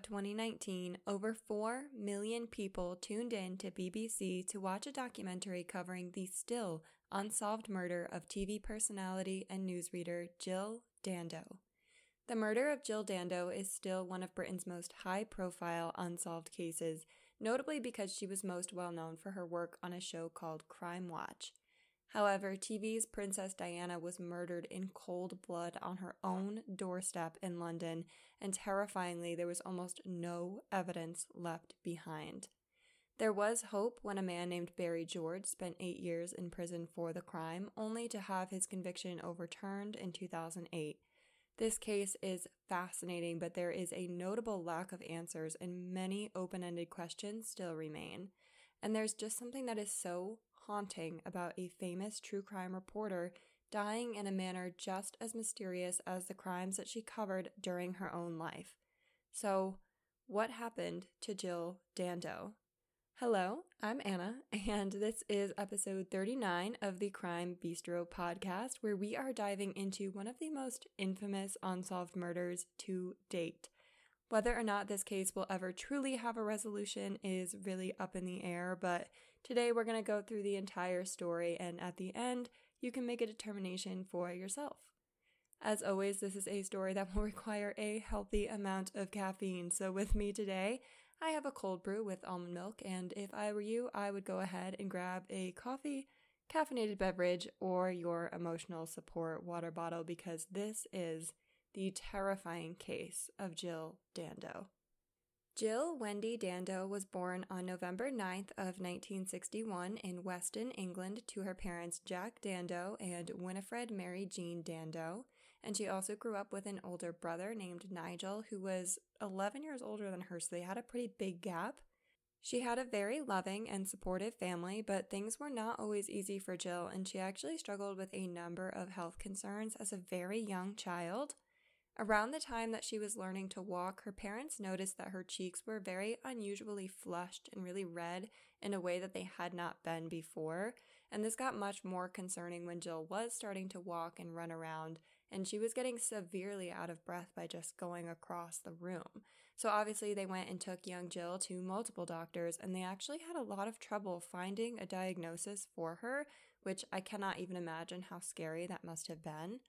2019, over 4 million people tuned in to BBC to watch a documentary covering the still unsolved murder of TV personality and newsreader Jill Dando. The murder of Jill Dando is still one of Britain's most high-profile unsolved cases, notably because she was most well-known for her work on a show called Crime Watch. However, TV's Princess Diana was murdered in cold blood on her own doorstep in London, and terrifyingly, there was almost no evidence left behind. There was hope when a man named Barry George spent 8 years in prison for the crime, only to have his conviction overturned in 2008. This case is fascinating, but there is a notable lack of answers and many open-ended questions still remain. And there's just something that is so haunting about a famous true crime reporter dying in a manner just as mysterious as the crimes that she covered during her own life. So, what happened to Jill Dando? Hello, I'm Anna, and this is episode 39 of the Crime Bistro podcast, where we are diving into one of the most infamous unsolved murders to date. Whether or not this case will ever truly have a resolution is really up in the air, but today we're going to go through the entire story, and at the end, you can make a determination for yourself. As always, this is a story that will require a healthy amount of caffeine, so with me today, I have a cold brew with almond milk, and if I were you, I would go ahead and grab a coffee, caffeinated beverage, or your emotional support water bottle, because this is the terrifying case of Jill Dando. Jill Wendy Dando was born on November 9th of 1961 in Weston, England, to her parents Jack Dando and Winifred Mary Jean Dando, and she also grew up with an older brother named Nigel, who was 11 years older than her, so they had a pretty big gap. She had a very loving and supportive family, but things were not always easy for Jill, and she actually struggled with a number of health concerns as a very young child. Around the time that she was learning to walk, her parents noticed that her cheeks were very unusually flushed and really red in a way that they had not been before, and this got much more concerning when Jill was starting to walk and run around, and she was getting severely out of breath by just going across the room. So obviously they went and took young Jill to multiple doctors, and they actually had a lot of trouble finding a diagnosis for her, which I cannot even imagine how scary that must have been.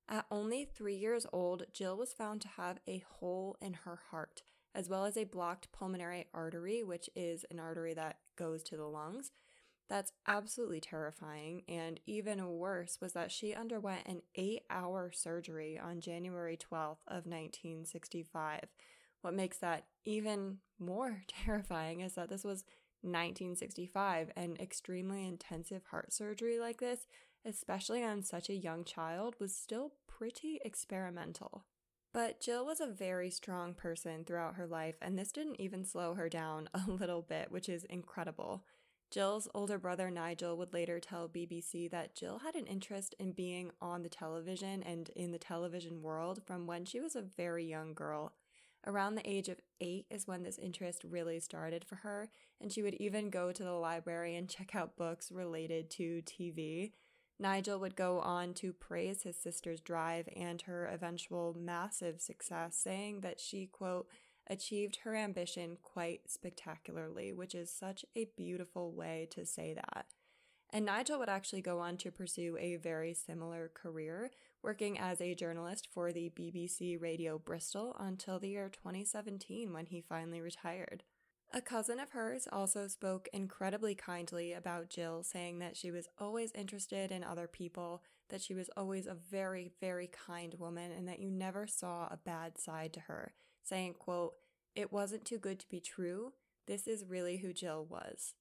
At only 3 years old, Jill was found to have a hole in her heart, as well as a blocked pulmonary artery, which is an artery that goes to the lungs. That's absolutely terrifying, and even worse was that she underwent an 8-hour surgery on January 12th of 1965. What makes that even more terrifying is that this was 1965, and extremely intensive heart surgery like this, especially on such a young child, was still pretty experimental. But Jill was a very strong person throughout her life, and this didn't even slow her down a little bit, which is incredible. Jill's older brother Nigel would later tell BBC that Jill had an interest in being on the television and in the television world from when she was a very young girl. Around the age of 8 is when this interest really started for her, and she would even go to the library and check out books related to TV. Nigel would go on to praise his sister's drive and her eventual massive success, saying that she, quote, achieved her ambition quite spectacularly, which is such a beautiful way to say that. And Nigel would actually go on to pursue a very similar career, working as a journalist for the BBC Radio Bristol until the year 2017 when he finally retired. A cousin of hers also spoke incredibly kindly about Jill, saying that she was always interested in other people, that she was always a very, very kind woman, and that you never saw a bad side to her, saying, quote, "It wasn't too good to be true. This is really who Jill was."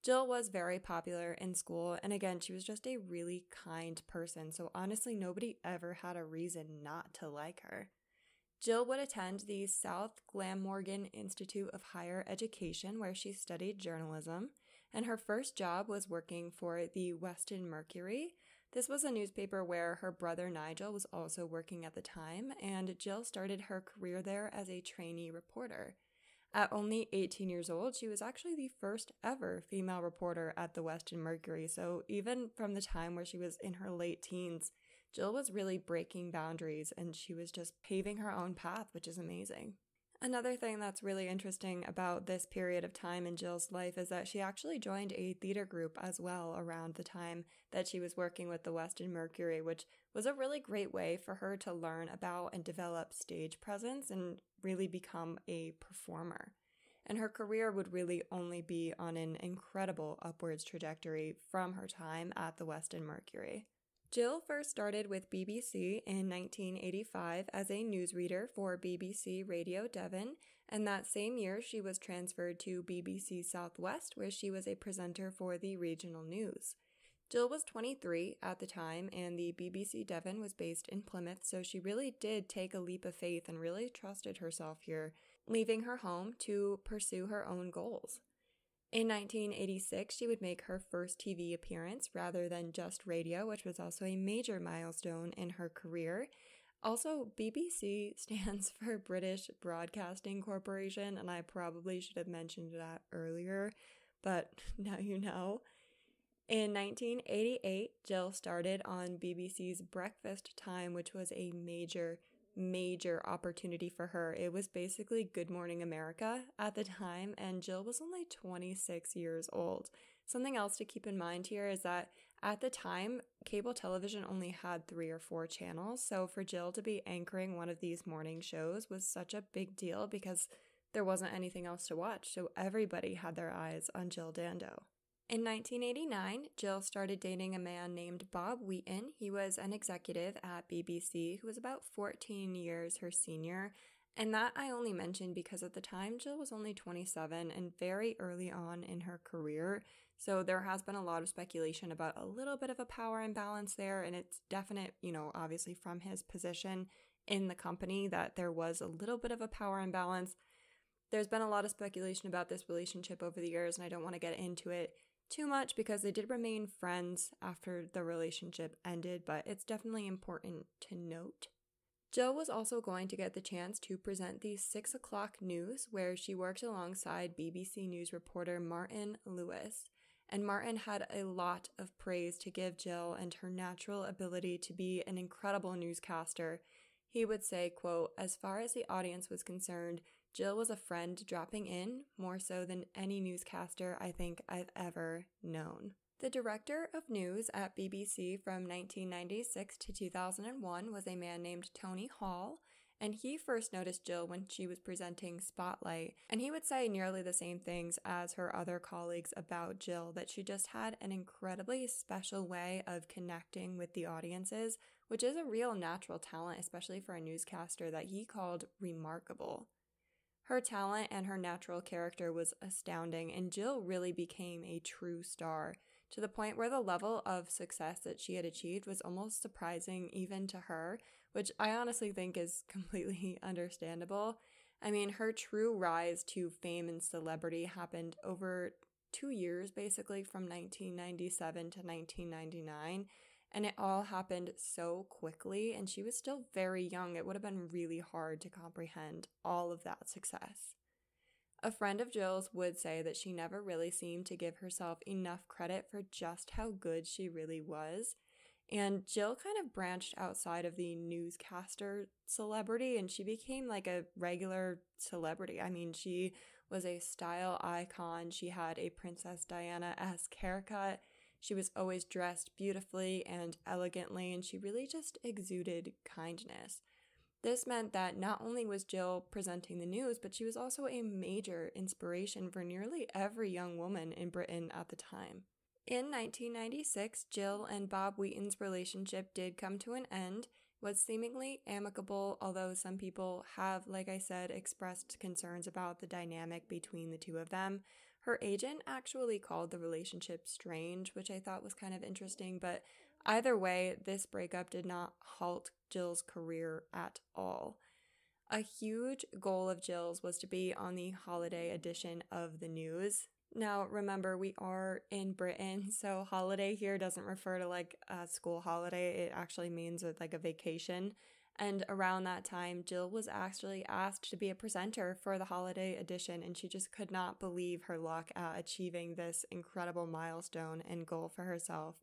Jill was very popular in school, and again, she was just a really kind person, so honestly, nobody ever had a reason not to like her. Jill would attend the South Glamorgan Institute of Higher Education, where she studied journalism, and her first job was working for the Weston Mercury. This was a newspaper where her brother Nigel was also working at the time, and Jill started her career there as a trainee reporter. At only 18 years old, she was actually the first ever female reporter at the Weston Mercury, so even from the time where she was in her late teens, Jill was really breaking boundaries, and she was just paving her own path, which is amazing. Another thing that's really interesting about this period of time in Jill's life is that she actually joined a theater group as well around the time that she was working with the Weston Mercury, which was a really great way for her to learn about and develop stage presence and really become a performer. And her career would really only be on an incredible upwards trajectory from her time at the Weston Mercury. Jill first started with BBC in 1985 as a newsreader for BBC Radio Devon, and that same year she was transferred to BBC Southwest, where she was a presenter for the regional news. Jill was 23 at the time, and the BBC Devon was based in Plymouth, so she really did take a leap of faith and really trusted herself here, leaving her home to pursue her own goals. In 1986, she would make her first TV appearance rather than just radio, which was also a major milestone in her career. Also, BBC stands for British Broadcasting Corporation, and I probably should have mentioned that earlier, but now you know. In 1988, Jill started on BBC's Breakfast Time, which was a major opportunity for her. It was basically Good Morning America at the time, and Jill was only 26 years old. Something else to keep in mind here is that at the time, cable television only had 3 or 4 channels, so for Jill to be anchoring one of these morning shows was such a big deal because there wasn't anything else to watch, so everybody had their eyes on Jill Dando. In 1989, Jill started dating a man named Bob Wheaton. He was an executive at BBC who was about 14 years her senior, and that I only mentioned because at the time Jill was only 27 and very early on in her career, so there has been a lot of speculation about a little bit of a power imbalance there, and it's definite, obviously from his position in the company that there was a little bit of a power imbalance. There's been a lot of speculation about this relationship over the years, and I don't want to get into it too much because they did remain friends after the relationship ended, but it's definitely important to note. Jill was also going to get the chance to present the 6 o'clock news, where she worked alongside BBC News reporter Martin Lewis. And Martin had a lot of praise to give Jill and her natural ability to be an incredible newscaster. He would say, quote, "As far as the audience was concerned, Jill was a friend dropping in, more so than any newscaster I think I've ever known." The director of news at BBC from 1996 to 2001 was a man named Tony Hall, and he first noticed Jill when she was presenting Spotlight, and he would say nearly the same things as her other colleagues about Jill, that she just had an incredibly special way of connecting with the audiences, which is a real natural talent, especially for a newscaster, that he called remarkable. Her talent and her natural character was astounding, and Jill really became a true star, to the point where the level of success that she had achieved was almost surprising even to her, which I honestly think is completely understandable. I mean, her true rise to fame and celebrity happened over 2 years, basically from 1997 to 1999, and it all happened so quickly, and she was still very young. It would have been really hard to comprehend all of that success. A friend of Jill's would say that she never really seemed to give herself enough credit for just how good she really was. And Jill kind of branched outside of the newscaster celebrity, and she became like a regular celebrity. I mean, she was a style icon. She had a Princess Diana-esque haircut. She was always dressed beautifully and elegantly, and she really just exuded kindness. This meant that not only was Jill presenting the news, but she was also a major inspiration for nearly every young woman in Britain at the time. In 1996, Jill and Bob Wheaton's relationship did come to an end. It was seemingly amicable, although some people have, like I said, expressed concerns about the dynamic between the two of them. Her agent actually called the relationship strange, which I thought was kind of interesting, but either way, this breakup did not halt Jill's career at all. A huge goal of Jill's was to be on the holiday edition of the news. Now, remember, we are in Britain, so holiday here doesn't refer to like a school holiday. It actually means like a vacation. And around that time, Jill was actually asked to be a presenter for the holiday edition, and she just could not believe her luck at achieving this incredible milestone and goal for herself.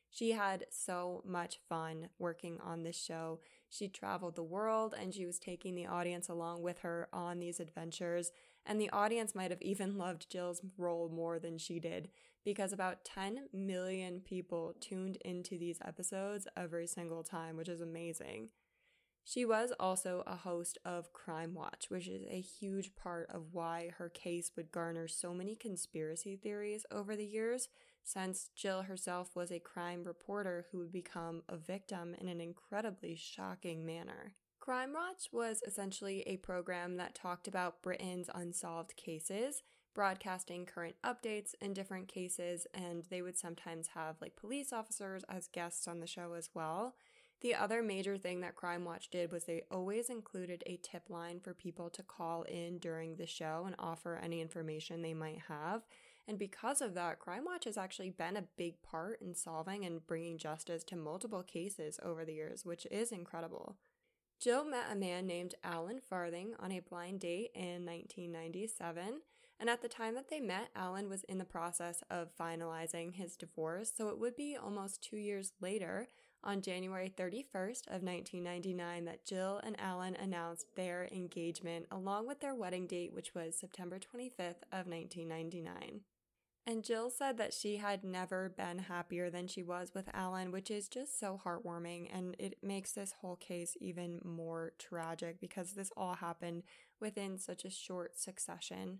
She had so much fun working on this show. She traveled the world and she was taking the audience along with her on these adventures. And the audience might have even loved Jill's role more than she did, because about 10 million people tuned into these episodes every single time, which is amazing. She was also a host of Crime Watch, which is a huge part of why her case would garner so many conspiracy theories over the years, since Jill herself was a crime reporter who would become a victim in an incredibly shocking manner. Crime Watch was essentially a program that talked about Britain's unsolved cases, broadcasting current updates in different cases, and they would sometimes have police officers as guests on the show as well. The other major thing that Crime Watch did was they always included a tip line for people to call in during the show and offer any information they might have. And because of that, Crime Watch has actually been a big part in solving and bringing justice to multiple cases over the years, which is incredible. Jill met a man named Alan Farthing on a blind date in 1997, and at the time that they met, Alan was in the process of finalizing his divorce, so it would be almost 2 years later, on January 31st of 1999, that Jill and Alan announced their engagement along with their wedding date, which was September 25th of 1999. And Jill said that she had never been happier than she was with Alan, which is just so heartwarming, and it makes this whole case even more tragic because this all happened within such a short succession.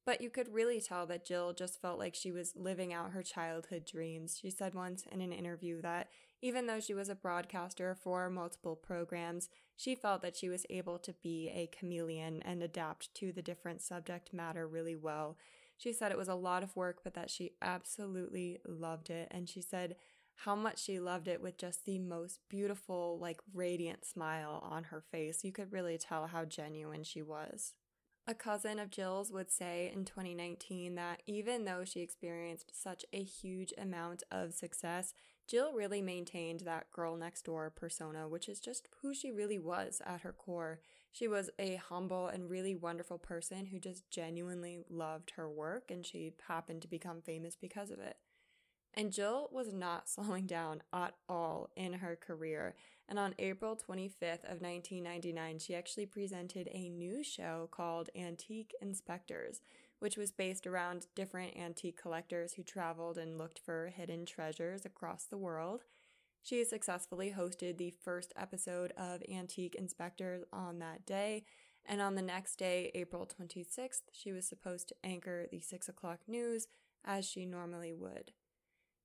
But you could really tell that Jill just felt like she was living out her childhood dreams. She said once in an interview that even though she was a broadcaster for multiple programs, she felt that she was able to be a chameleon and adapt to the different subject matter really well. She said it was a lot of work, but that she absolutely loved it. And she said how much she loved it with just the most beautiful, radiant smile on her face. You could really tell how genuine she was. A cousin of Jill's would say in 2019 that even though she experienced such a huge amount of success, Jill really maintained that girl next door persona, which is just who she really was at her core. She was a humble and really wonderful person who just genuinely loved her work, and she happened to become famous because of it. And Jill was not slowing down at all in her career. And on April 25th of 1999, she actually presented a new show called Antique Inspectors, which was based around different antique collectors who traveled and looked for hidden treasures across the world. She successfully hosted the first episode of Antique Inspectors on that day, and on the next day, April 26th, she was supposed to anchor the 6 o'clock news as she normally would.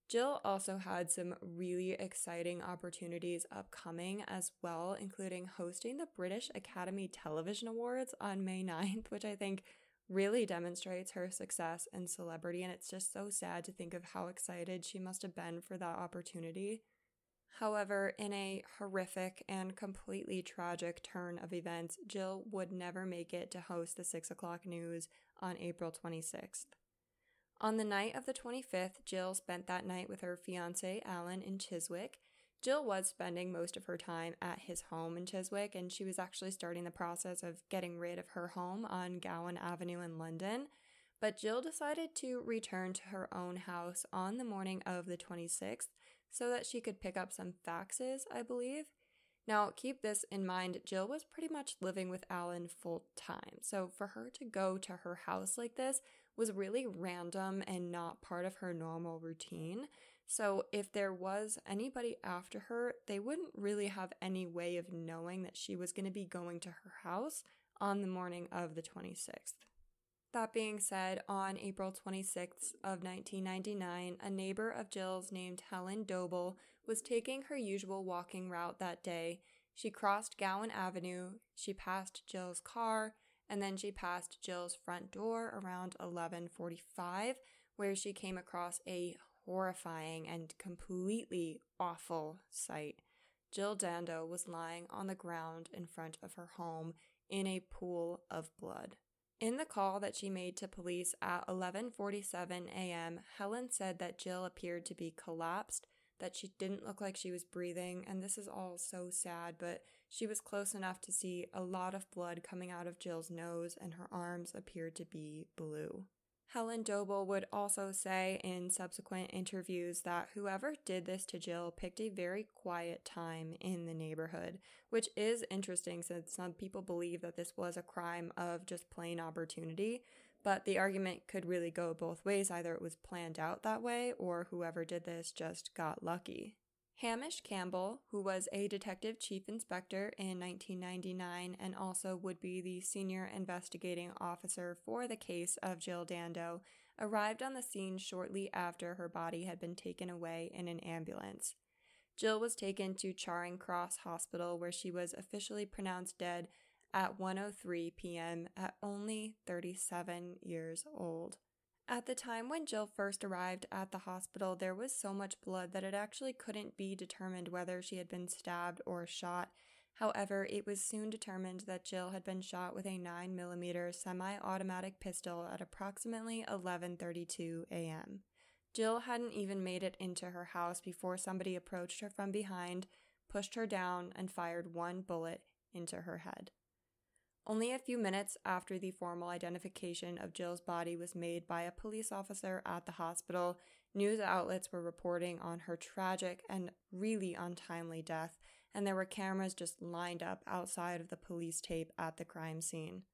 Jill also had some really exciting opportunities upcoming as well, including hosting the British Academy Television Awards on May 9th, which I think really demonstrates her success and celebrity, and it's just so sad to think of how excited she must have been for that opportunity. However, in a horrific and completely tragic turn of events, Jill would never make it to host the 6 o'clock news on April 26th. On the night of the 25th, Jill spent that night with her fiancé, Alan, in Chiswick. Jill was spending most of her time at his home in Chiswick, and she was actually starting the process of getting rid of her home on Gowan Avenue in London. But Jill decided to return to her own house on the morning of the 26th so that she could pick up some faxes, I believe. Now, keep this in mind, Jill was pretty much living with Alan full time, so for her to go to her house like this was really random and not part of her normal routine. So if there was anybody after her, they wouldn't really have any way of knowing that she was going to be going to her house on the morning of the 26th. That being said, on April 26th of 1999, a neighbor of Jill's named Helen Doble was taking her usual walking route that day. She crossed Gowan Avenue, she passed Jill's car, and then she passed Jill's front door around 11:45, where she came across a horrifying and completely awful sight. Jill Dando was lying on the ground in front of her home in a pool of blood. In the call that she made to police at 11:47 a.m., Helen said that Jill appeared to be collapsed, that she didn't look like she was breathing, and this is all so sad, but she was close enough to see a lot of blood coming out of Jill's nose, and her arms appeared to be blue. Helen Doble would also say in subsequent interviews that whoever did this to Jill picked a very quiet time in the neighborhood, which is interesting since some people believe that this was a crime of just plain opportunity, but the argument could really go both ways. Either it was planned out that way or whoever did this just got lucky. Hamish Campbell, who was a detective chief inspector in 1999 and also would be the senior investigating officer for the case of Jill Dando, arrived on the scene shortly after her body had been taken away in an ambulance. Jill was taken to Charing Cross Hospital, where she was officially pronounced dead at 1:03 p.m. at only 37 years old. At the time when Jill first arrived at the hospital, there was so much blood that it actually couldn't be determined whether she had been stabbed or shot. However, it was soon determined that Jill had been shot with a 9mm semi-automatic pistol at approximately 11:32 a.m. Jill hadn't even made it into her house before somebody approached her from behind, pushed her down, and fired one bullet into her head. Only a few minutes after the formal identification of Jill's body was made by a police officer at the hospital, news outlets were reporting on her tragic and really untimely death, and there were cameras just lined up outside of the police tape at the crime scene.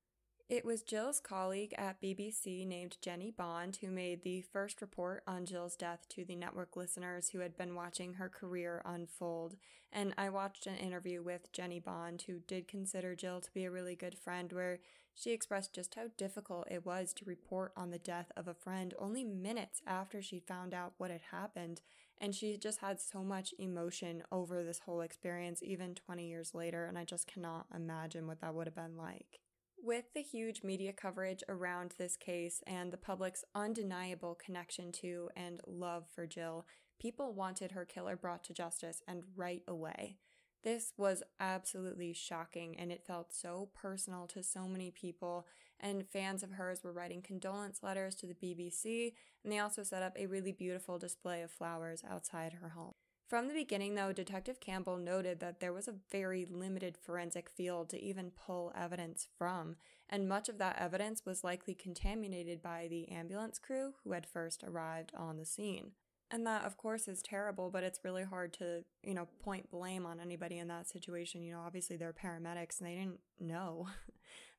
It was Jill's colleague at BBC named Jenny Bond who made the first report on Jill's death to the network listeners who had been watching her career unfold, and I watched an interview with Jenny Bond, who did consider Jill to be a really good friend, where she expressed just how difficult it was to report on the death of a friend only minutes after she found out what had happened, and she just had so much emotion over this whole experience even 20 years later, and I just cannot imagine what that would have been like. With the huge media coverage around this case and the public's undeniable connection to and love for Jill, people wanted her killer brought to justice, and right away. This was absolutely shocking, and it felt so personal to so many people, and fans of hers were writing condolence letters to the BBC, and they also set up a really beautiful display of flowers outside her home. From the beginning, though, Detective Campbell noted that there was a very limited forensic field to even pull evidence from, and much of that evidence was likely contaminated by the ambulance crew who had first arrived on the scene. And that, of course, is terrible, but it's really hard to, point blame on anybody in that situation. Obviously they're paramedics and they didn't know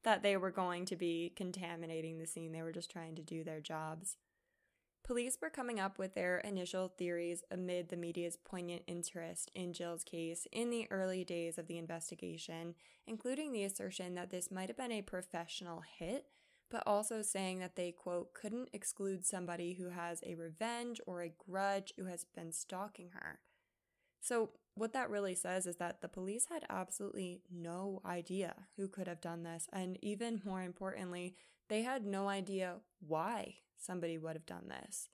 that they were going to be contaminating the scene. They were just trying to do their jobs. Police were coming up with their initial theories amid the media's poignant interest in Jill's case in the early days of the investigation, including the assertion that this might have been a professional hit, but also saying that they, quote, couldn't exclude somebody who has a revenge or a grudge who has been stalking her. So what that really says is that the police had absolutely no idea who could have done this, and even more importantly, they had no idea why somebody would have done this.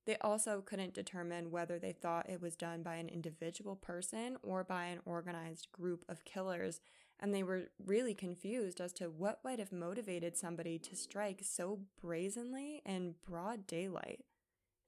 They also couldn't determine whether they thought it was done by an individual person or by an organized group of killers, and they were really confused as to what might have motivated somebody to strike so brazenly in broad daylight.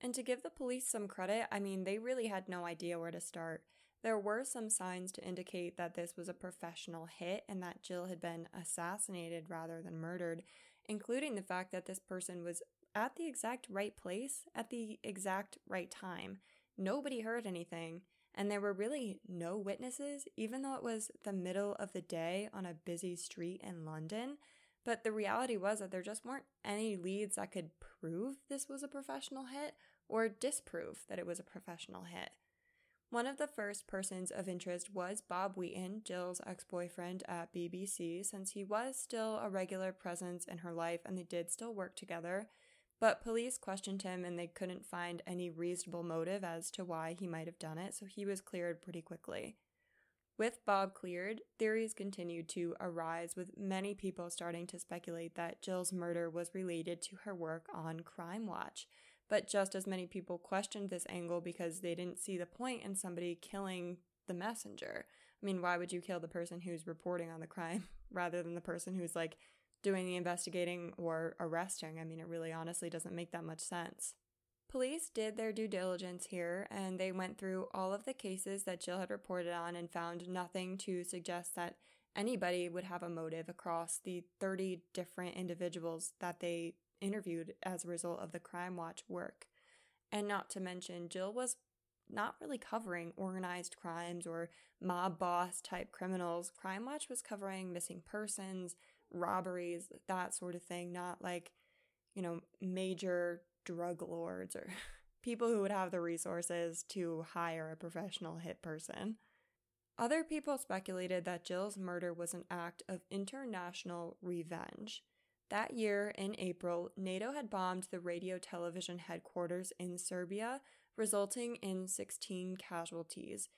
And to give the police some credit, they really had no idea where to start. There were some signs to indicate that this was a professional hit and that Jill had been assassinated rather than murdered, including the fact that this person was at the exact right place at the exact right time. Nobody heard anything, and there were really no witnesses, even though it was the middle of the day on a busy street in London. But the reality was that there just weren't any leads that could prove this was a professional hit or disprove that it was a professional hit. One of the first persons of interest was Bob Wheaton, Jill's ex-boyfriend at BBC, since he was still a regular presence in her life and they did still work together. But police questioned him and they couldn't find any reasonable motive as to why he might have done it, so he was cleared pretty quickly. With Bob cleared, theories continued to arise, with many people starting to speculate that Jill's murder was related to her work on Crime Watch. But just as many people questioned this angle because they didn't see the point in somebody killing the messenger. Why would you kill the person who's reporting on the crime rather than the person who's doing the investigating or arresting? It really honestly doesn't make that much sense. Police did their due diligence here, and they went through all of the cases that Jill had reported on and found nothing to suggest that anybody would have a motive across the 30 different individuals that they interviewed as a result of the Crime Watch work. And not to mention, Jill was not really covering organized crimes or mob boss type criminals. Crime Watch was covering missing persons, robberies, that sort of thing, not like, major drug lords or people who would have the resources to hire a professional hit person. Other people speculated that Jill's murder was an act of international revenge. That year, in April, NATO had bombed the radio television headquarters in Serbia, resulting in 16 casualties.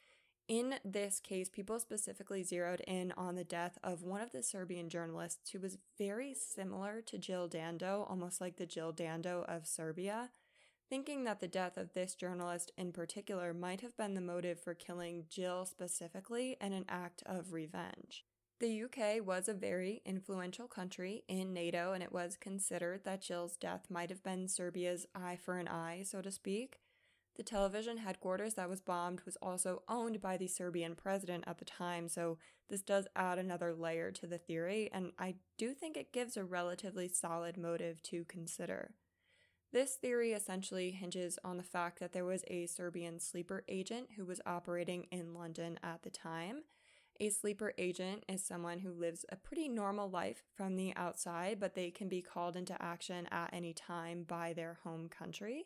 In this case, people specifically zeroed in on the death of one of the Serbian journalists who was very similar to Jill Dando, almost like the Jill Dando of Serbia, thinking that the death of this journalist in particular might have been the motive for killing Jill specifically and an act of revenge. The UK was a very influential country in NATO, and it was considered that Jill's death might have been Serbia's eye for an eye, so to speak. The television headquarters that was bombed was also owned by the Serbian president at the time, so this does add another layer to the theory, and I do think it gives a relatively solid motive to consider. This theory essentially hinges on the fact that there was a Serbian sleeper agent who was operating in London at the time. A sleeper agent is someone who lives a pretty normal life from the outside, but they can be called into action at any time by their home country.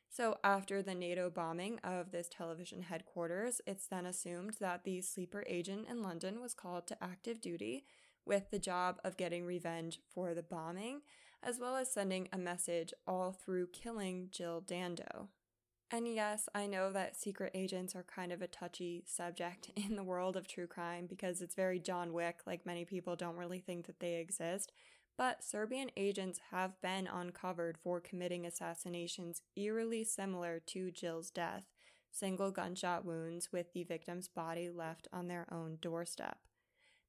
So after the NATO bombing of this television headquarters, it's then assumed that the sleeper agent in London was called to active duty with the job of getting revenge for the bombing, as well as sending a message all through killing Jill Dando. And yes, I know that secret agents are kind of a touchy subject in the world of true crime because it's very John Wick, like many people don't really think that they exist. But Serbian agents have been uncovered for committing assassinations eerily similar to Jill's death, single gunshot wounds with the victim's body left on their own doorstep.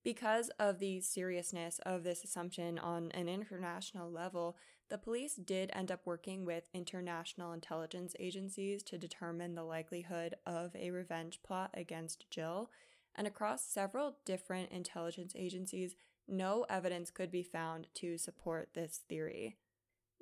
Because of the seriousness of this assumption on an international level, the police did end up working with international intelligence agencies to determine the likelihood of a revenge plot against Jill, and across several different intelligence agencies, no evidence could be found to support this theory.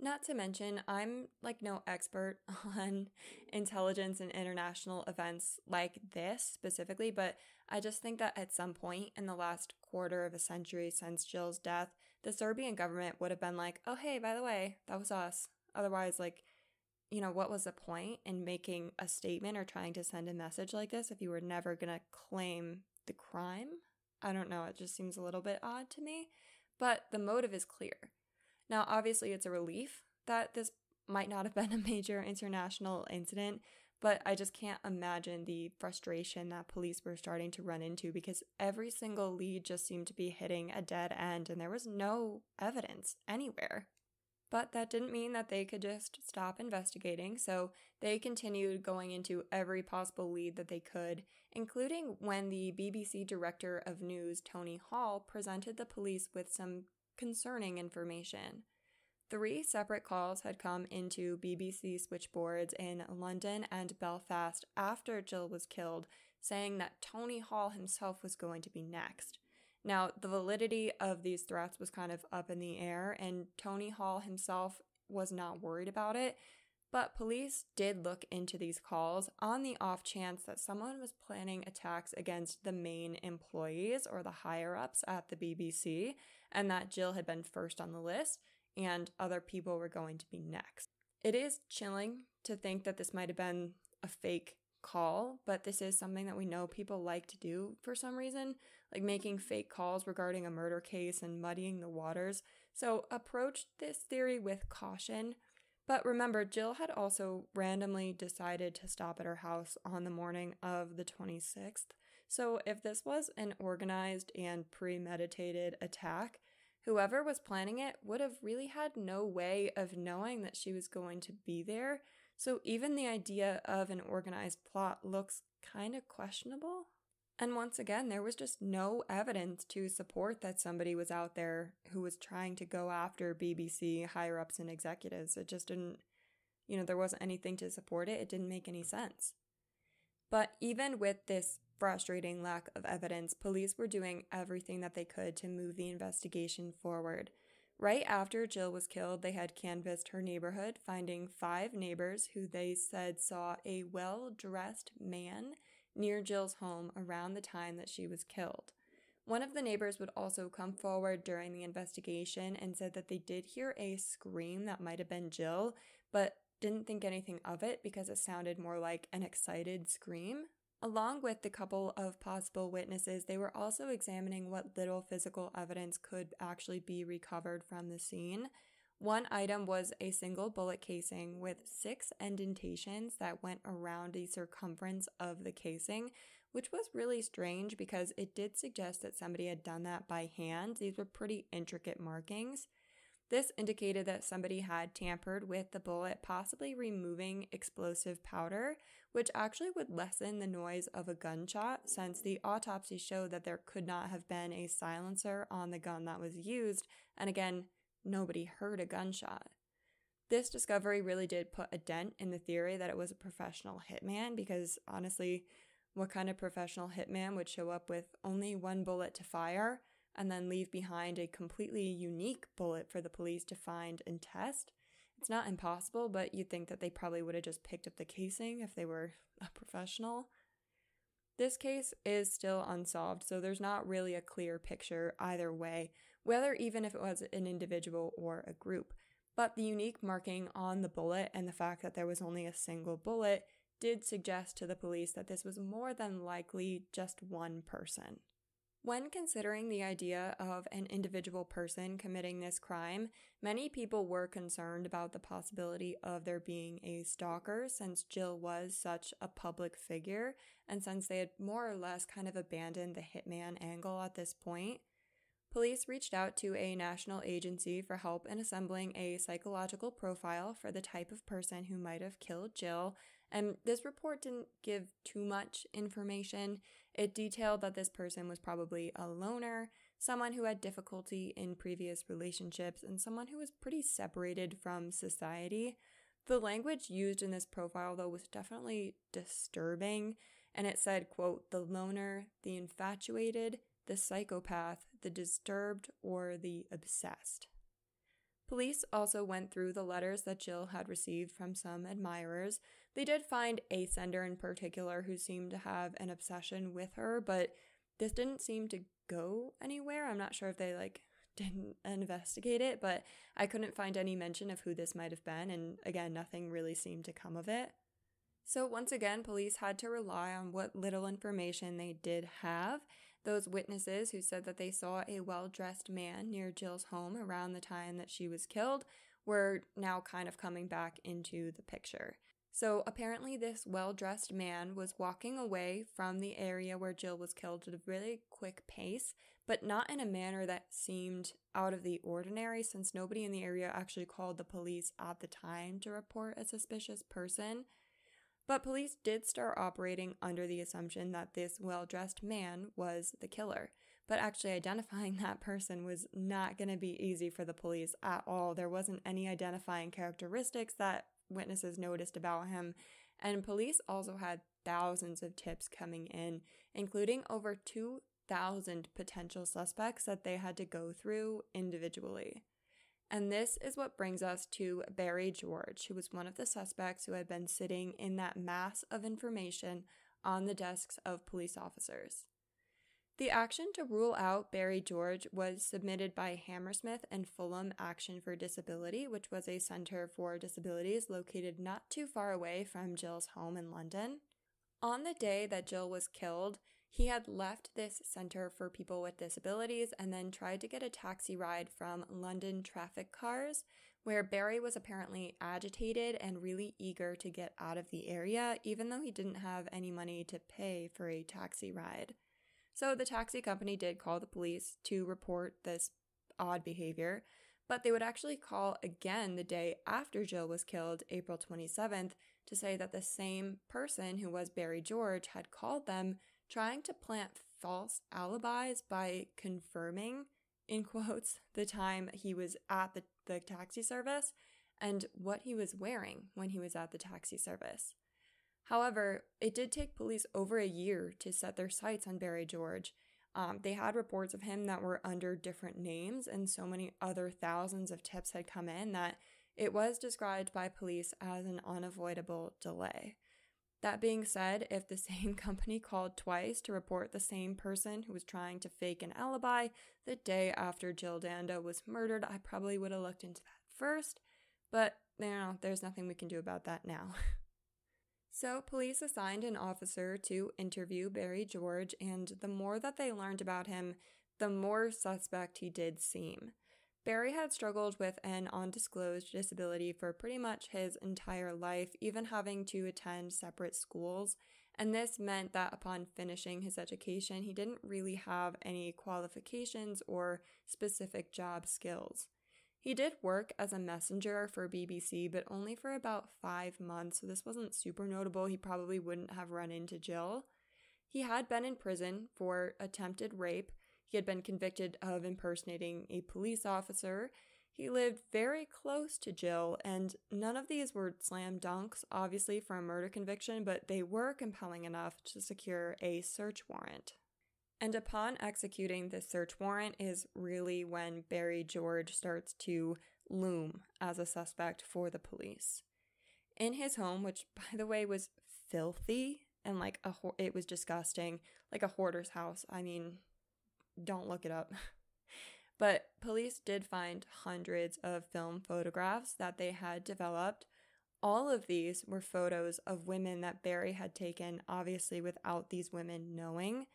Not to mention, I'm no expert on intelligence and international events like this specifically, but I just think that at some point in the last quarter of a century since Jill's death, the Serbian government would have been like, oh, hey, by the way, that was us. Otherwise, what was the point in making a statement or trying to send a message like this if you were never going to claim the crime? I don't know, it just seems a little bit odd to me, but the motive is clear. Now, obviously, it's a relief that this might not have been a major international incident, but I just can't imagine the frustration that police were starting to run into because every single lead just seemed to be hitting a dead end and there was no evidence anywhere. But that didn't mean that they could just stop investigating, so they continued going into every possible lead that they could, including when the BBC Director of News, Tony Hall, presented the police with some concerning information. 3 separate calls had come into BBC switchboards in London and Belfast after Jill was killed, saying that Tony Hall himself was going to be next. Now, the validity of these threats was kind of up in the air, and Tony Hall himself was not worried about it, but police did look into these calls on the off chance that someone was planning attacks against the main employees or the higher-ups at the BBC, and that Jill had been first on the list, and other people were going to be next. It is chilling to think that this might have been a fake call, but this is something that we know people like to do for some reason, like making fake calls regarding a murder case and muddying the waters. So approach this theory with caution. But remember, Jill had also randomly decided to stop at her house on the morning of the 26th. So if this was an organized and premeditated attack, whoever was planning it would have really had no way of knowing that she was going to be there. So even the idea of an organized plot looks kind of questionable. And once again, there was just no evidence to support that somebody was out there who was trying to go after BBC higher-ups and executives. It just didn't, there wasn't anything to support it. It didn't make any sense. But even with this frustrating lack of evidence, police were doing everything that they could to move the investigation forward. Right after Jill was killed, they had canvassed her neighborhood, finding 5 neighbors who they said saw a well-dressed man near Jill's home around the time that she was killed. One of the neighbors would also come forward during the investigation and said that they did hear a scream that might have been Jill, but didn't think anything of it because it sounded more like an excited scream. Along with the couple of possible witnesses, they were also examining what little physical evidence could actually be recovered from the scene. One item was a single bullet casing with 6 indentations that went around the circumference of the casing, which was really strange because it did suggest that somebody had done that by hand. These were pretty intricate markings. This indicated that somebody had tampered with the bullet, possibly removing explosive powder, which actually would lessen the noise of a gunshot, since the autopsy showed that there could not have been a silencer on the gun that was used, and again, nobody heard a gunshot. This discovery really did put a dent in the theory that it was a professional hitman, because honestly, what kind of professional hitman would show up with only 1 bullet to fire and then leave behind a completely unique bullet for the police to find and test? It's not impossible, but you'd think that they probably would have just picked up the casing if they were a professional. This case is still unsolved, so there's not really a clear picture either way, whether even if it was an individual or a group. But the unique marking on the bullet and the fact that there was only a single bullet did suggest to the police that this was more than likely just one person. When considering the idea of an individual person committing this crime, many people were concerned about the possibility of there being a stalker, since Jill was such a public figure, and since they had more or less kind of abandoned the hitman angle at this point. Police reached out to a national agency for help in assembling a psychological profile for the type of person who might have killed Jill, and this report didn't give too much information. It detailed that this person was probably a loner, someone who had difficulty in previous relationships, and someone who was pretty separated from society. The language used in this profile, though, was definitely disturbing, and it said, quote, "the loner, the infatuated, the psychopath, the disturbed, or the obsessed." Police also went through the letters that Jill had received from some admirers. They did find a sender in particular who seemed to have an obsession with her, but this didn't seem to go anywhere. I'm not sure if they didn't investigate it, but I couldn't find any mention of who this might have been, and again, nothing really seemed to come of it. So once again, police had to rely on what little information they did have. Those witnesses who said that they saw a well-dressed man near Jill's home around the time that she was killed were now kind of coming back into the picture. So apparently this well-dressed man was walking away from the area where Jill was killed at a really quick pace, but not in a manner that seemed out of the ordinary, since nobody in the area actually called the police at the time to report a suspicious person. But police did start operating under the assumption that this well-dressed man was the killer. But actually identifying that person was not going to be easy for the police at all. There wasn't any identifying characteristics that witnesses noticed about him. And police also had thousands of tips coming in, including over 2,000 potential suspects that they had to go through individually. And this is what brings us to Barry George, who was one of the suspects who had been sitting in that mass of information on the desks of police officers. The action to rule out Barry George was submitted by Hammersmith and Fulham Action for Disability, which was a center for disabilities located not too far away from Jill's home in London. On the day that Jill was killed, he had left this center for people with disabilities and then tried to get a taxi ride from London traffic cars, where Barry was apparently agitated and really eager to get out of the area, even though he didn't have any money to pay for a taxi ride. So the taxi company did call the police to report this odd behavior, but they would actually call again the day after Jill was killed, April 27th, to say that the same person who was Barry George had called them, trying to plant false alibis by confirming, in quotes, the time he was at the taxi service and what he was wearing when he was at the taxi service. However, it did take police over a year to set their sights on Barry George. They had reports of him that were under different names, and so many other thousands of tips had come in that it was described by police as an unavoidable delay. That being said, if the same company called twice to report the same person who was trying to fake an alibi the day after Jill Dando was murdered, I probably would have looked into that first, but there's nothing we can do about that now. So police assigned an officer to interview Barry George, and the more that they learned about him, the more suspect he did seem. Barry had struggled with an undisclosed disability for pretty much his entire life, even having to attend separate schools, and this meant that upon finishing his education, he didn't really have any qualifications or specific job skills. He did work as a messenger for BBC, but only for about 5 months, so this wasn't super notable. He probably wouldn't have run into Jill. He had been in prison for attempted rape. He had been convicted of impersonating a police officer. He lived very close to Jill, and none of these were slam dunks, obviously, for a murder conviction, but they were compelling enough to secure a search warrant. And upon executing this search warrant is really when Barry George starts to loom as a suspect for the police. In his home, which, by the way, was filthy and it was disgusting, like a hoarder's house. I mean, don't look it up. But police did find hundreds of film photographs that they had developed. All of these were photos of women that Barry had taken, obviously without these women knowing.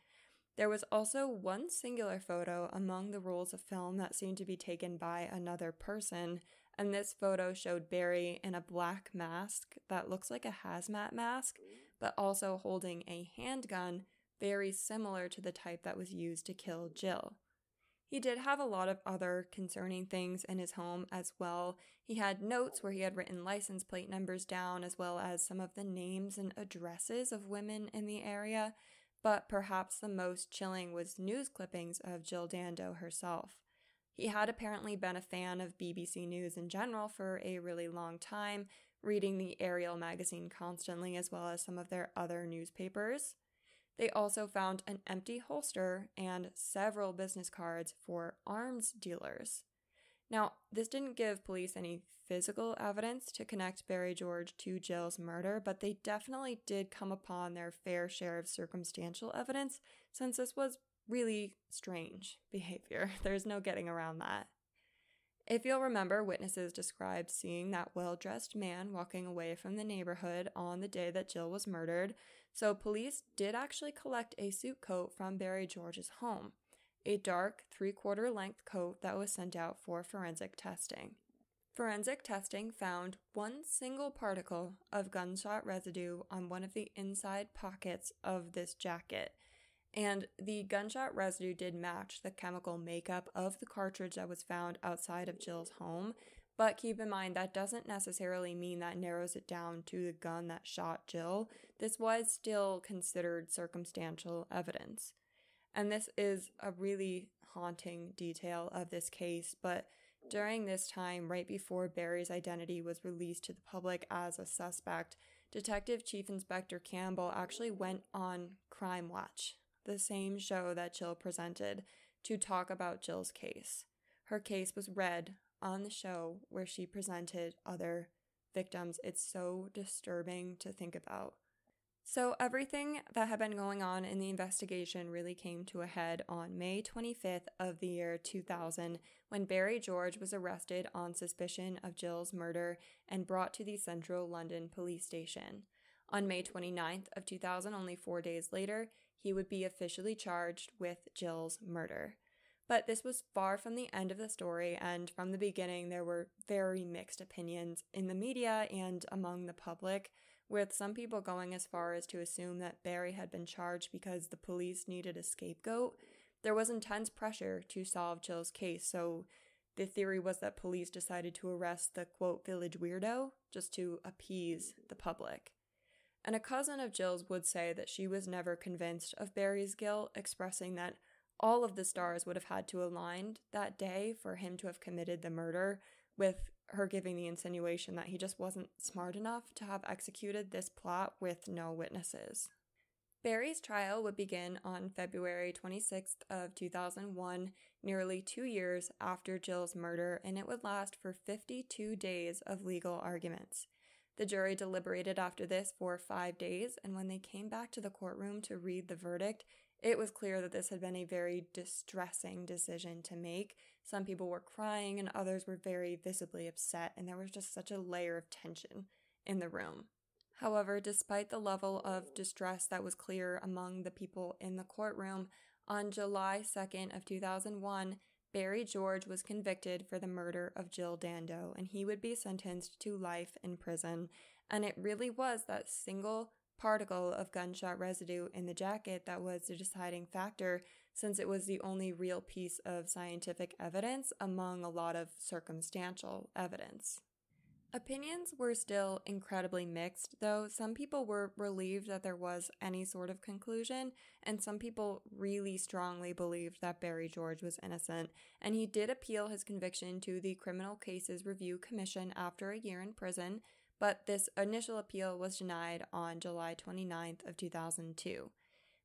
There was also one singular photo among the rolls of film that seemed to be taken by another person, and this photo showed Barry in a black mask that looks like a hazmat mask, but also holding a handgun very similar to the type that was used to kill Jill. He did have a lot of other concerning things in his home as well. He had notes where he had written license plate numbers down, as well as some of the names and addresses of women in the area, but perhaps the most chilling was news clippings of Jill Dando herself. He had apparently been a fan of BBC News in general for a really long time, reading the Ariel magazine constantly, as well as some of their other newspapers. They also found an empty holster and several business cards for arms dealers. Now, this didn't give police any physical evidence to connect Barry George to Jill's murder, but they definitely did come upon their fair share of circumstantial evidence, since this was really strange behavior. There's no getting around that. If you'll remember, witnesses described seeing that well-dressed man walking away from the neighborhood on the day that Jill was murdered, so police did actually collect a suit coat from Barry George's home, a dark 3/4 length coat that was sent out for forensic testing. Forensic testing found one single particle of gunshot residue on one of the inside pockets of this jacket, and the gunshot residue did match the chemical makeup of the cartridge that was found outside of Jill's home, but keep in mind that doesn't necessarily mean that narrows it down to the gun that shot Jill. This was still considered circumstantial evidence. And this is a really haunting detail of this case, but during this time, right before Barry's identity was released to the public as a suspect, Detective Chief Inspector Campbell actually went on Crime Watch, the same show that Jill presented, to talk about Jill's case. Her case was read on the show where she presented other victims. It's so disturbing to think about. So everything that had been going on in the investigation really came to a head on May 25th of the year 2000 when Barry George was arrested on suspicion of Jill's murder and brought to the Central London Police Station. On May 29th of 2000, only 4 days later, he would be officially charged with Jill's murder. But this was far from the end of the story, and from the beginning there were very mixed opinions in the media and among the public, with some people going as far as to assume that Barry had been charged because the police needed a scapegoat. There was intense pressure to solve Jill's case, so the theory was that police decided to arrest the, quote, village weirdo just to appease the public. And a cousin of Jill's would say that she was never convinced of Barry's guilt, expressing that all of the stars would have had to align that day for him to have committed the murder, with her giving the insinuation that he just wasn't smart enough to have executed this plot with no witnesses. Barry's trial would begin on February 26th of 2001, nearly 2 years after Jill's murder, and it would last for 52 days of legal arguments. The jury deliberated after this for 5 days, and when they came back to the courtroom to read the verdict, it was clear that this had been a very distressing decision to make. Some people were crying and others were very visibly upset, and there was just such a layer of tension in the room. However, despite the level of distress that was clear among the people in the courtroom, on July 2nd of 2001, Barry George was convicted for the murder of Jill Dando, and he would be sentenced to life in prison. And it really was that single particle of gunshot residue in the jacket that was the deciding factor, since it was the only real piece of scientific evidence among a lot of circumstantial evidence. Opinions were still incredibly mixed, though. Some people were relieved that there was any sort of conclusion, and some people really strongly believed that Barry George was innocent, and he did appeal his conviction to the Criminal Cases Review Commission after a year in prison, but this initial appeal was denied on July 29th of 2002.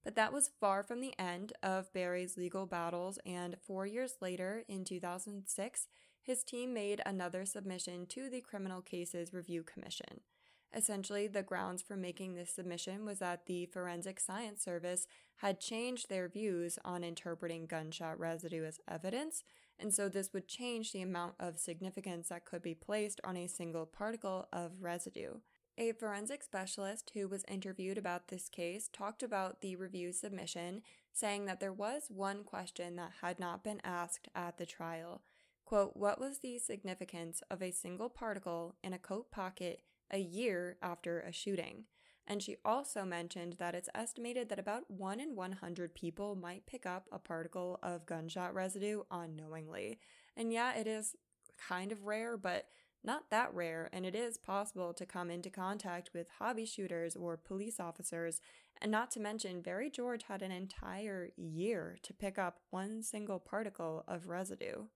But that was far from the end of Barry's legal battles, and 4 years later, in 2006, his team made another submission to the Criminal Cases Review Commission. Essentially, the grounds for making this submission was that the Forensic Science Service had changed their views on interpreting gunshot residue as evidence, and so this would change the amount of significance that could be placed on a single particle of residue. A forensic specialist who was interviewed about this case talked about the review submission, saying that there was one question that had not been asked at the trial. Quote, "What was the significance of a single particle in a coat pocket a year after a shooting?" And she also mentioned that it's estimated that about 1 in 100 people might pick up a particle of gunshot residue unknowingly. And yeah, it is kind of rare, but not that rare, and it is possible to come into contact with hobby shooters or police officers, and not to mention Barry George had an entire year to pick up one single particle of residue.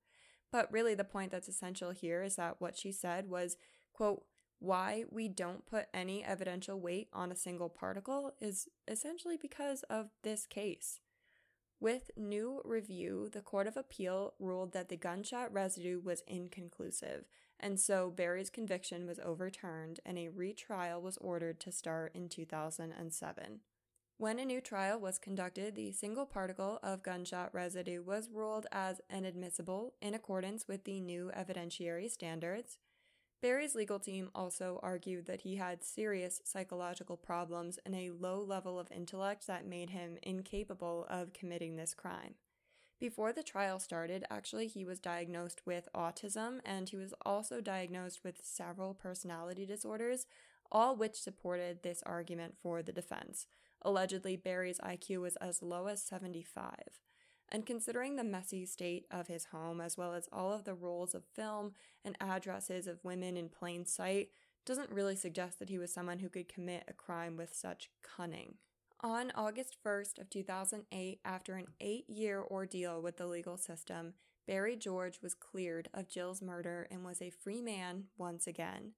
But really the point that's essential here is that what she said was, quote, "Why we don't put any evidential weight on a single particle is essentially because of this case." With new review, the Court of Appeal ruled that the gunshot residue was inconclusive, and so Barry's conviction was overturned and a retrial was ordered to start in 2007. When a new trial was conducted, the single particle of gunshot residue was ruled as inadmissible in accordance with the new evidentiary standards. Barry's legal team also argued that he had serious psychological problems and a low level of intellect that made him incapable of committing this crime. Before the trial started, actually, he was diagnosed with autism, and he was also diagnosed with several personality disorders, all which supported this argument for the defense. Allegedly, Barry's IQ was as low as 75. And considering the messy state of his home, as well as all of the rolls of film and addresses of women in plain sight, doesn't really suggest that he was someone who could commit a crime with such cunning. On August 1st of 2008, after an 8-year ordeal with the legal system, Barry George was cleared of Jill's murder and was a free man once again.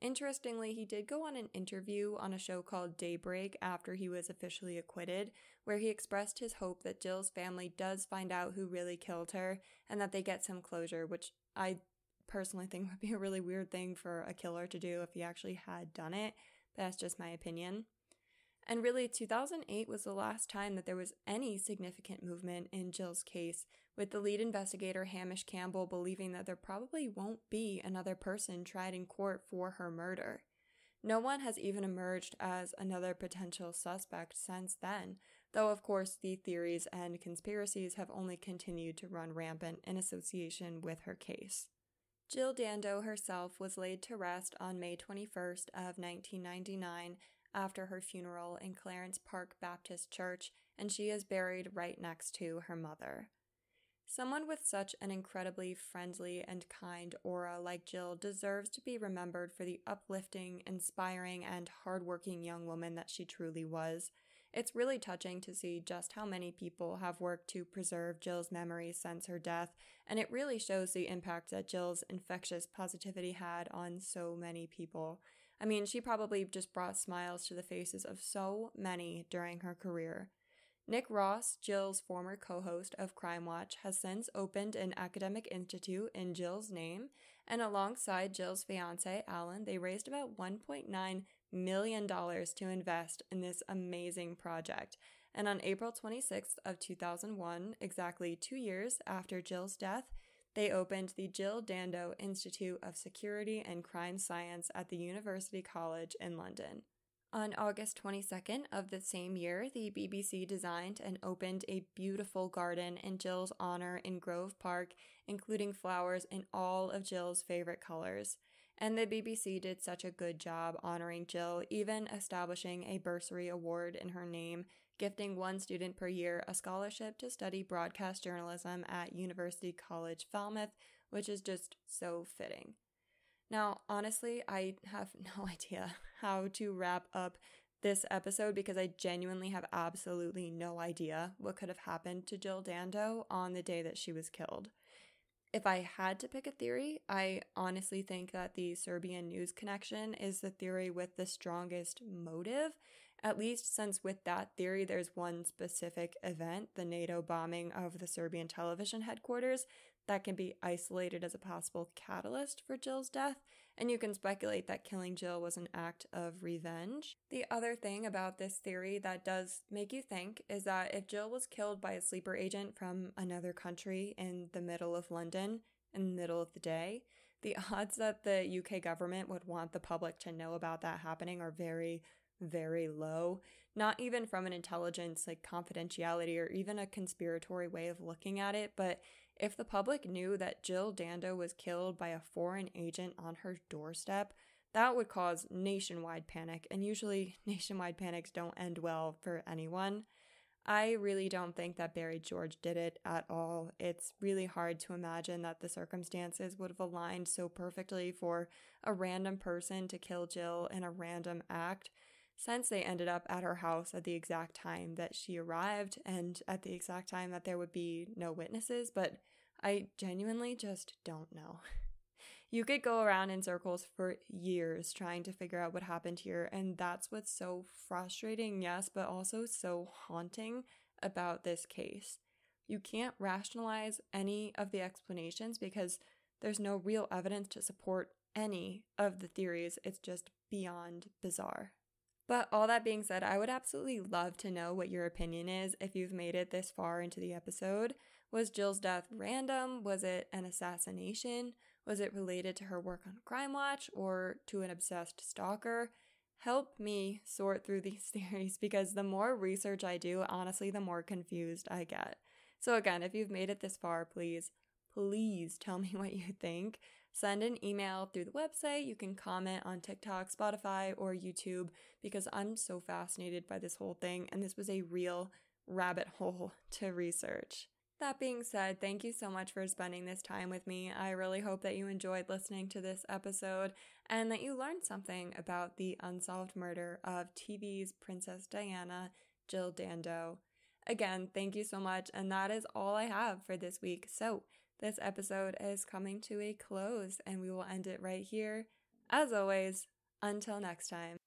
Interestingly, he did go on an interview on a show called Daybreak after he was officially acquitted, where he expressed his hope that Jill's family does find out who really killed her and that they get some closure, which I personally think would be a really weird thing for a killer to do if he actually had done it, but that's just my opinion. And really, 2008 was the last time that there was any significant movement in Jill's case, with the lead investigator Hamish Campbell believing that there probably won't be another person tried in court for her murder. No one has even emerged as another potential suspect since then, though of course the theories and conspiracies have only continued to run rampant in association with her case. Jill Dando herself was laid to rest on May 21st of 1999 after her funeral in Clarence Park Baptist Church, and she is buried right next to her mother. Someone with such an incredibly friendly and kind aura like Jill deserves to be remembered for the uplifting, inspiring, and hardworking young woman that she truly was. It's really touching to see just how many people have worked to preserve Jill's memory since her death, and it really shows the impact that Jill's infectious positivity had on so many people. I mean, she probably just brought smiles to the faces of so many during her career. Nick Ross, Jill's former co-host of Crime Watch, has since opened an academic institute in Jill's name, and alongside Jill's fiancé, Alan, they raised about $1.9 million to invest in this amazing project. And on April 26th of 2001, exactly 2 years after Jill's death, they opened the Jill Dando Institute of Security and Crime Science at the University College in London. On August 22nd of the same year, the BBC designed and opened a beautiful garden in Jill's honor in Grove Park, including flowers in all of Jill's favorite colors. And the BBC did such a good job honoring Jill, even establishing a bursary award in her name, gifting one student per year a scholarship to study broadcast journalism at University College Falmouth, which is just so fitting. Now, honestly, I have no idea how to wrap up this episode because I genuinely have absolutely no idea what could have happened to Jill Dando on the day that she was killed. If I had to pick a theory, I honestly think that the Serbian news connection is the theory with the strongest motive, at least since with that theory there's one specific event, the NATO bombing of the Serbian television headquarters, that can be isolated as a possible catalyst for Jill's death, and you can speculate that killing Jill was an act of revenge. The other thing about this theory that does make you think is that if Jill was killed by a sleeper agent from another country in the middle of London, in the middle of the day, the odds that the UK government would want the public to know about that happening are very, very low. Not even from an intelligence, confidentiality or even a conspiratory way of looking at it, but if the public knew that Jill Dando was killed by a foreign agent on her doorstep, that would cause nationwide panic, and usually nationwide panics don't end well for anyone. I really don't think that Barry George did it at all. It's really hard to imagine that the circumstances would have aligned so perfectly for a random person to kill Jill in a random act, since they ended up at her house at the exact time that she arrived and at the exact time that there would be no witnesses, but I genuinely just don't know. You could go around in circles for years trying to figure out what happened here, and that's what's so frustrating, yes, but also so haunting about this case. You can't rationalize any of the explanations because there's no real evidence to support any of the theories. It's just beyond bizarre. But all that being said, I would absolutely love to know what your opinion is if you've made it this far into the episode. Was Jill's death random? Was it an assassination? Was it related to her work on Crime Watch or to an obsessed stalker? Help me sort through these theories because the more research I do, honestly, the more confused I get. So again, if you've made it this far, please tell me what you think. Send an email through the website. You can comment on TikTok, Spotify, or YouTube because I'm so fascinated by this whole thing and this was a real rabbit hole to research. That being said, thank you so much for spending this time with me. I really hope that you enjoyed listening to this episode and that you learned something about the unsolved murder of TV's Princess Diana, Jill Dando. Again, thank you so much, and that is all I have for this week. So, this episode is coming to a close, and we will end it right here. As always, until next time.